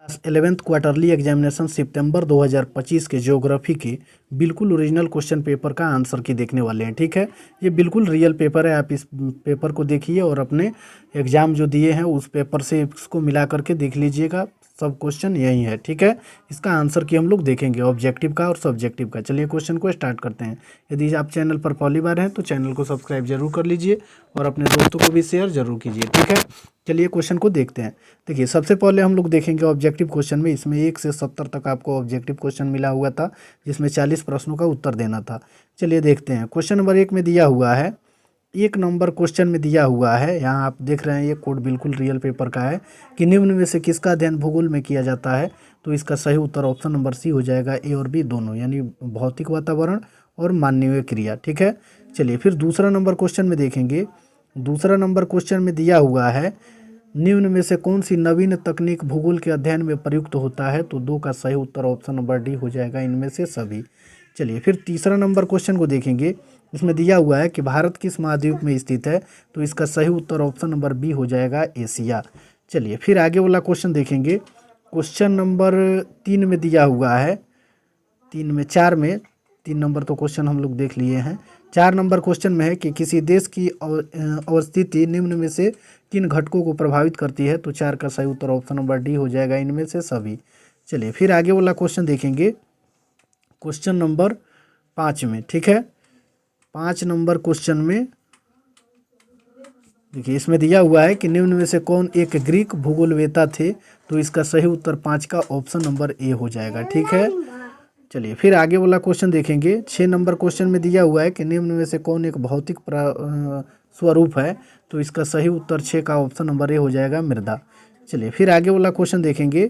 11th quarterly examination सितंबर 2025 के geography के बिल्कुल ओरिजिनल क्वेश्चन पेपर का आंसर की देखने वाले हैं। ठीक है, ये बिल्कुल रियल पेपर है। आप इस पेपर को देखिए और अपने एग्ज़ाम जो दिए हैं उस पेपर से इसको मिला करके देख लीजिएगा। सब क्वेश्चन यही है। ठीक है, इसका आंसर की हम लोग देखेंगे ऑब्जेक्टिव का और सब्जेक्टिव का। चलिए क्वेश्चन को स्टार्ट करते हैं। यदि आप चैनल पर पहली बार हैं तो चैनल को सब्सक्राइब जरूर कर लीजिए और अपने दोस्तों को भी शेयर जरूर कीजिए। ठीक है, चलिए क्वेश्चन को देखते हैं। देखिए, सबसे पहले हम लोग देखेंगे ऑब्जेक्टिव क्वेश्चन में। इसमें 1 से 70 तक आपको ऑब्जेक्टिव क्वेश्चन मिला हुआ था, जिसमें 40 प्रश्नों का उत्तर देना था। चलिए देखते हैं। क्वेश्चन नंबर 1 में दिया हुआ है, 1 नंबर क्वेश्चन में दिया हुआ है, यहाँ आप देख रहे हैं ये कोड बिल्कुल रियल पेपर का है कि निम्न में से किसका अध्ययन भूगोल में किया जाता है। तो इसका सही उत्तर ऑप्शन नंबर सी हो जाएगा, ए और बी दोनों, यानी भौतिक वातावरण और मानवीय क्रिया। ठीक है, चलिए फिर दूसरा नंबर क्वेश्चन में देखेंगे। दूसरा नंबर क्वेश्चन में दिया हुआ है, निम्न में से कौन सी नवीन तकनीक भूगोल के अध्ययन में प्रयुक्त होता है। तो 2 का सही उत्तर ऑप्शन नंबर डी हो जाएगा, इनमें से सभी। चलिए फिर तीसरा नंबर क्वेश्चन को देखेंगे। इसमें दिया हुआ है कि भारत किस महाद्वीप में स्थित है। तो इसका सही उत्तर ऑप्शन नंबर बी हो जाएगा, एशिया। चलिए फिर आगे वाला क्वेश्चन देखेंगे। क्वेश्चन नंबर 3 में दिया हुआ है, 3 नंबर तो क्वेश्चन हम लोग देख लिए हैं। 4 नंबर क्वेश्चन में है कि किसी देश की अवस्थिति निम्न में से किन घटकों को प्रभावित करती है। तो 4 का सही उत्तर ऑप्शन नंबर डी हो जाएगा, इनमें से सभी। चलिए फिर आगे वाला क्वेश्चन देखेंगे, क्वेश्चन नंबर 5 में। ठीक है, 5 नंबर क्वेश्चन में देखिए, इसमें दिया हुआ है कि निम्न में से कौन एक ग्रीक भूगोलवेत्ता थे। तो इसका सही उत्तर 5 का ऑप्शन नंबर ए हो जाएगा। ठीक है, चलिए फिर आगे वाला क्वेश्चन देखेंगे। 6 नंबर क्वेश्चन में दिया हुआ है कि निम्न में से कौन एक भौतिक स्वरूप है। तो इसका सही उत्तर 6 का ऑप्शन नंबर ए हो जाएगा, मृदा। चलिए फिर आगे वाला क्वेश्चन देखेंगे।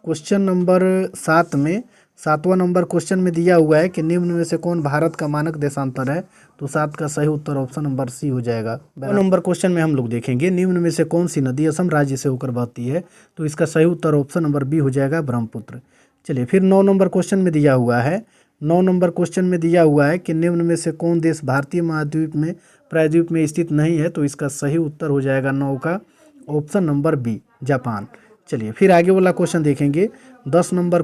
क्वेश्चन नंबर 7 में 7वां नंबर क्वेश्चन में दिया हुआ है कि निम्न में से कौन भारत का मानक देशांतर है। तो 7 का सही उत्तर ऑप्शन नंबर सी हो जाएगा। 9 नंबर क्वेश्चन में हम लोग देखेंगे, निम्न में से कौन सी नदी असम राज्य से होकर बहती है। तो इसका सही उत्तर ऑप्शन नंबर बी हो जाएगा, ब्रह्मपुत्र। चलिए फिर 9 नंबर क्वेश्चन में दिया हुआ है, 9 नंबर क्वेश्चन में दिया हुआ है कि निम्न में से कौन देश भारतीय महाद्वीप में प्रायद्वीप में स्थित नहीं है। तो इसका सही उत्तर हो जाएगा 9 का ऑप्शन नंबर बी, जापान। चलिए फिर आगे वाला क्वेश्चन देखेंगे। 10 नंबर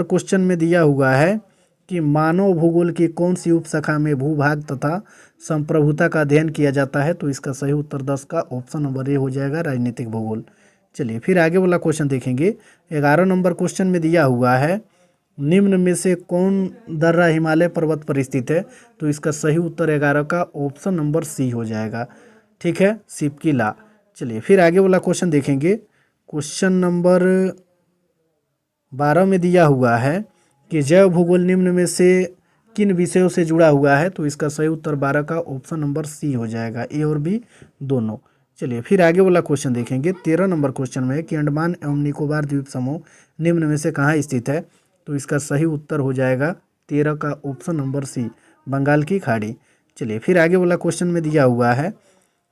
क्वेश्चन में दिया हुआ है कि मानव भूगोल की कौन सी उपशाखा में भूभाग तथा संप्रभुता का अध्ययन किया जाता है। तो इसका सही उत्तर 10 का ऑप्शन नंबर ए हो जाएगा, राजनीतिक भूगोल। चलिए फिर आगे वाला क्वेश्चन देखेंगे। 11 नंबर क्वेश्चन में दिया हुआ है, निम्न में से कौन दर्रा हिमालय पर्वत पर स्थित है। तो इसका सही उत्तर 11 का ऑप्शन नंबर सी हो जाएगा। ठीक है, सिपकिला। चलिए फिर आगे वाला क्वेश्चन देखेंगे। क्वेश्चन नंबर 12 में दिया हुआ है कि जैव भूगोल निम्न में से किन विषयों से जुड़ा हुआ है। तो इसका सही उत्तर 12 का ऑप्शन नंबर सी हो जाएगा, ए और बी दोनों। चलिए फिर आगे वाला क्वेश्चन देखेंगे। 13 नंबर क्वेश्चन में है कि अंडमान एवं निकोबार द्वीप समूह निम्न में से कहाँ स्थित है। तो इसका सही उत्तर हो जाएगा 13 का ऑप्शन नंबर सी, बंगाल की खाड़ी। चलिए फिर आगे वाला क्वेश्चन में दिया हुआ है,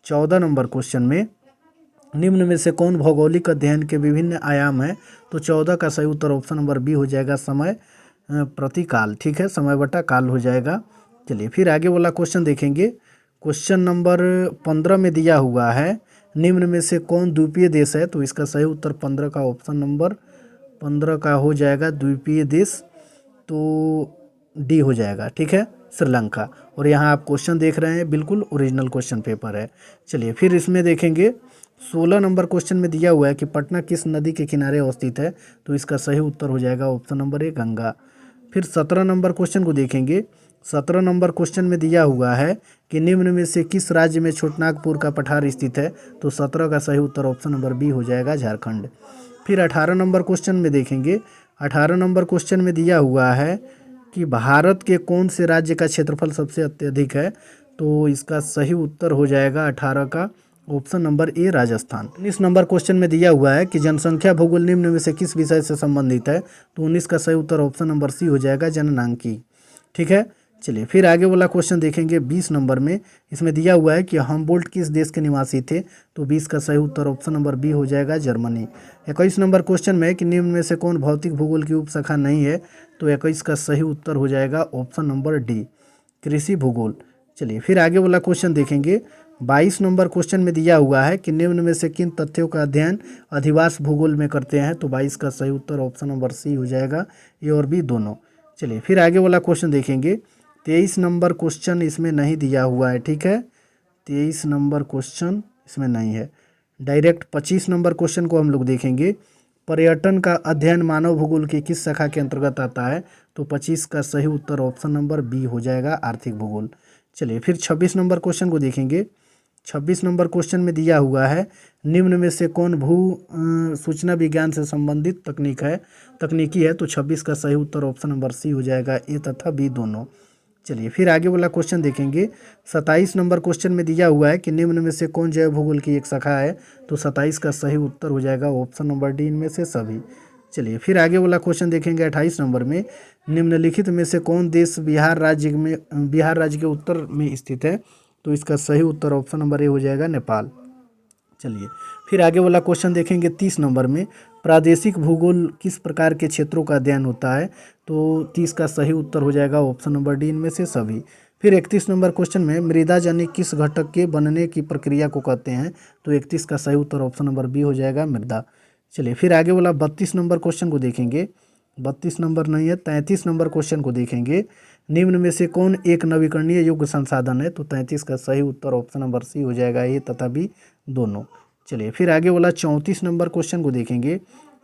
14 नंबर क्वेश्चन में, निम्न में से कौन भौगोलिक अध्ययन के विभिन्न आयाम हैं। तो 14 का सही उत्तर ऑप्शन नंबर बी हो जाएगा, समय प्रति काल। ठीक है, समय बटा काल हो जाएगा। चलिए फिर आगे वाला क्वेश्चन देखेंगे। क्वेश्चन नंबर 15 में दिया हुआ है, निम्न में से कौन द्वीपीय देश है। तो इसका सही उत्तर 15 का ऑप्शन नंबर 15 का हो जाएगा, द्वीपीय देश। तो डी हो जाएगा। ठीक है, श्रीलंका। और यहाँ आप क्वेश्चन देख रहे हैं, बिल्कुल ओरिजिनल क्वेश्चन पेपर है। चलिए फिर इसमें देखेंगे। 16 नंबर क्वेश्चन में दिया हुआ है कि पटना किस नदी के किनारे अवस्थित है। तो इसका सही उत्तर हो जाएगा ऑप्शन नंबर ए, गंगा। फिर 17 नंबर क्वेश्चन को देखेंगे। 17 नंबर क्वेश्चन में दिया हुआ है कि निम्न में से किस राज्य में छोटनागपुर का पठार स्थित है। तो 17 का सही उत्तर ऑप्शन नंबर बी हो जाएगा, झारखंड। फिर 18 नंबर क्वेश्चन में देखेंगे। 18 नंबर क्वेश्चन में दिया हुआ है कि भारत के कौन से राज्य का क्षेत्रफल सबसे अत्यधिक है। तो इसका सही उत्तर हो जाएगा 18 का option number A, Rajasthan. 19 number question में दिया हुआ है कि जनसंख्या भूगोल निम्न में से किस विषय से संबंधित है। तो 19 का सही उत्तर ऑप्शन नंबर सी हो जाएगा, जननांकी। ठीक है, चलिए फिर आगे वाला क्वेश्चन देखेंगे। 20 नंबर में इसमें दिया हुआ है कि हम्बोल्ट किस देश के निवासी थे। तो 20 का सही उत्तर ऑप्शन नंबर बी हो जाएगा, जर्मनी। 21 नंबर क्वेश्चन में है कि निम्न में से कौन भौतिक भूगोल की उपशाखा नहीं है। तो 21 का सही उत्तर हो जाएगा ऑप्शन नंबर डी, कृषि भूगोल। चलिए फिर आगे वाला क्वेश्चन देखेंगे। 22 नंबर क्वेश्चन में दिया हुआ है कि निम्न में से किन तथ्यों का अध्ययन अधिवास भूगोल में करते हैं, तो 22 का सही उत्तर ऑप्शन नंबर सी हो जाएगा, ए और बी दोनों। चलिए फिर आगे वाला क्वेश्चन देखेंगे। 23 नंबर क्वेश्चन इसमें नहीं दिया हुआ है, ठीक है, 23 नंबर क्वेश्चन इसमें नहीं है। डायरेक्ट 25 नंबर क्वेश्चन को हम लोग देखेंगे। पर्यटन का अध्ययन मानव भूगोल की किस शाखा के अंतर्गत आता है, तो 25 का सही उत्तर ऑप्शन नंबर बी हो जाएगा, आर्थिक भूगोल। चलिए फिर 26 नंबर क्वेश्चन को देखेंगे। 26 नंबर क्वेश्चन में दिया हुआ है निम्न में से कौन भू सूचना विज्ञान से संबंधित तकनीकी है, तो 26 का सही उत्तर ऑप्शन नंबर सी हो जाएगा, ए तथा बी दोनों। चलिए फिर आगे वाला क्वेश्चन देखेंगे। 27 नंबर क्वेश्चन में दिया हुआ है कि निम्न में से कौन जैव भूगोल की एक शाखा है, तो 27 का सही उत्तर हो जाएगा ऑप्शन नंबर डी, इनमें से सभी। चलिए फिर आगे वाला क्वेश्चन देखेंगे 28 नंबर में। निम्नलिखित में से कौन देश बिहार राज्य के उत्तर में स्थित है, तो इसका सही उत्तर ऑप्शन नंबर ए हो जाएगा, नेपाल। चलिए फिर आगे वाला क्वेश्चन देखेंगे 30 नंबर में। प्रादेशिक भूगोल किस प्रकार के क्षेत्रों का अध्ययन होता है, तो 30 का सही उत्तर हो जाएगा ऑप्शन नंबर डी, इनमें से सभी। फिर 31 नंबर क्वेश्चन में मृदा जनिक किस घटक के बनने की प्रक्रिया को कहते हैं, तो 31 का सही उत्तर ऑप्शन नंबर बी हो जाएगा, मृदा। चलिए फिर आगे वाला 32 नंबर क्वेश्चन को देखेंगे। 32 नंबर नहीं है, 33 नंबर क्वेश्चन को देखेंगे। निम्न में से कौन एक नवीकरणीय योग्य संसाधन है, तो 33 का सही उत्तर ऑप्शन नंबर सी हो जाएगा, ए तथा बी दोनों। चलिए फिर आगे वाला 34 नंबर क्वेश्चन को देखेंगे।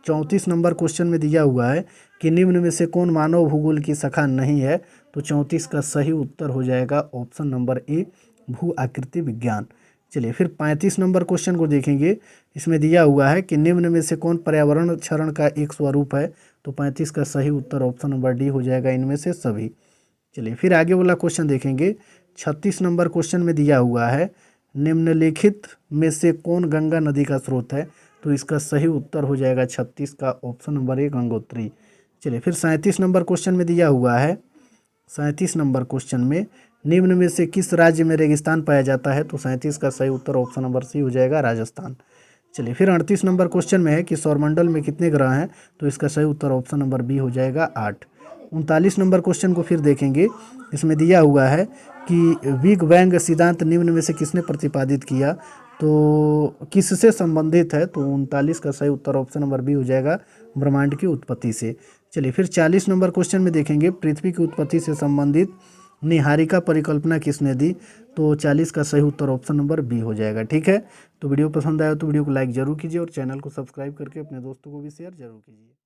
34 नंबर क्वेश्चन में दिया हुआ है कि निम्न में से कौन मानव भूगोल की शाखा नहीं है, तो 34 का सही उत्तर हो जाएगा ऑप्शन नंबर ए, भू आकृति विज्ञान। चलिए फिर 35 नंबर क्वेश्चन को देखेंगे। इसमें दिया हुआ है कि निम्न में से कौन पर्यावरण क्षरण का एक स्वरूप है, तो 35 का सही उत्तर ऑप्शन नंबर डी हो जाएगा, इनमें से सभी। चलिए फिर आगे वाला क्वेश्चन देखेंगे। 36 नंबर क्वेश्चन में दिया हुआ है निम्नलिखित में से कौन गंगा नदी का स्रोत है, तो इसका सही उत्तर हो जाएगा 36 का ऑप्शन नंबर ए, गंगोत्री। चलिए फिर 37 नंबर क्वेश्चन में दिया हुआ है। 37 नंबर क्वेश्चन में निम्न में से किस राज्य में रेगिस्तान पाया जाता है, तो 37 का सही उत्तर ऑप्शन नंबर सी हो जाएगा, राजस्थान। चलिए फिर 38 नंबर क्वेश्चन में है कि सौरमंडल में कितने ग्रह हैं, तो इसका सही उत्तर ऑप्शन नंबर बी हो जाएगा, 8। 39 नंबर क्वेश्चन को फिर देखेंगे। इसमें दिया हुआ है कि बिग बैंग सिद्धांत निम्न में से किसने प्रतिपादित किया, तो किससे संबंधित है, तो 39 का सही उत्तर ऑप्शन नंबर बी हो जाएगा, ब्रह्मांड की उत्पत्ति से। चलिए फिर 40 नंबर क्वेश्चन में देखेंगे पृथ्वी की उत्पत्ति से संबंधित निहारिका परिकल्पना किसने दी, तो 40 का सही उत्तर ऑप्शन नंबर बी हो जाएगा, ठीक है। तो वीडियो पसंद आया तो वीडियो को लाइक जरूर कीजिए और चैनल को सब्सक्राइब करके अपने दोस्तों को भी शेयर जरूर कीजिए।